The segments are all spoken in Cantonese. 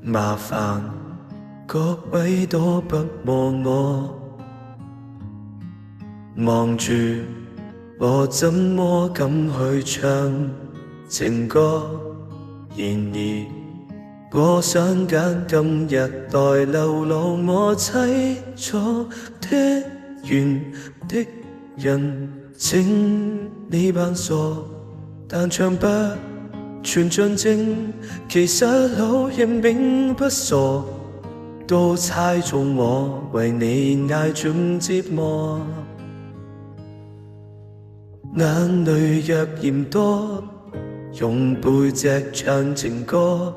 麻煩各位多不忘我，望住我怎麼敢去唱情歌？然而我想揀今日來流浪我凄楚的緣的人，請你扮傻，但唱不全盡正，其實老人並不傻，都猜中我為你挨盡折磨。眼淚若嫌多，用背脊唱情歌，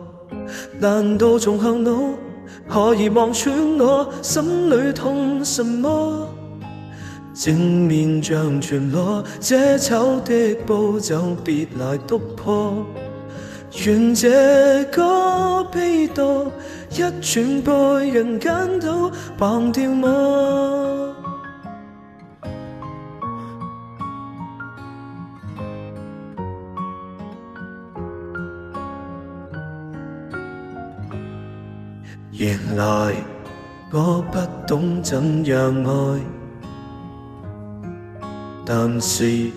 難道從後腦可以望穿我心裏痛什麼？正面像全裸，這醜的步驟別來督破。願這個悲悼一傳播，人間都忘掉我。原來我不懂怎樣愛，但是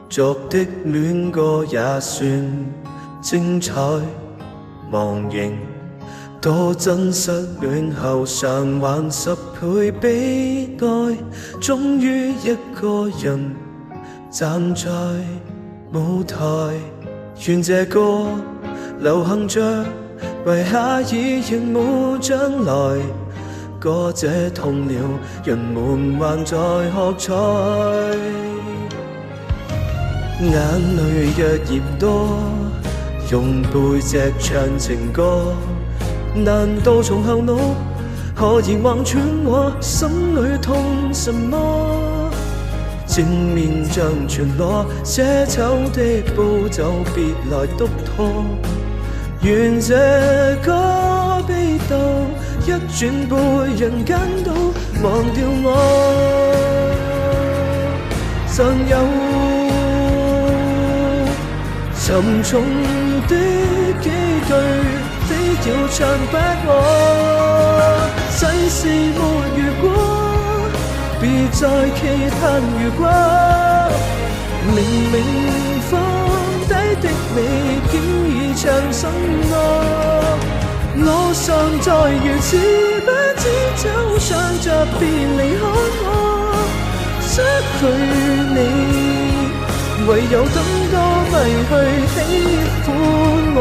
作的戀歌也算精彩。忘形多真實，戀後償還10倍悲哀。終於一個人站在舞台，願這歌流行着，為下已人無將來。歌者痛了，人們還在喝彩。眼淚若嫌多，用背脊唱情歌，難道從後腦可以橫穿我心裏痛什麼？正面像全裸，寫醜的步驟別來督拖。願這個悲悼一轉背，人間都忘掉我。尚有沉重的幾句，非要唱不可。世事沒如果，別再期盼如果。明明放低的你，竟已唱什麼？我尚在如此不知走上着別離開我，失去你，唯有更多迷去喜歡我。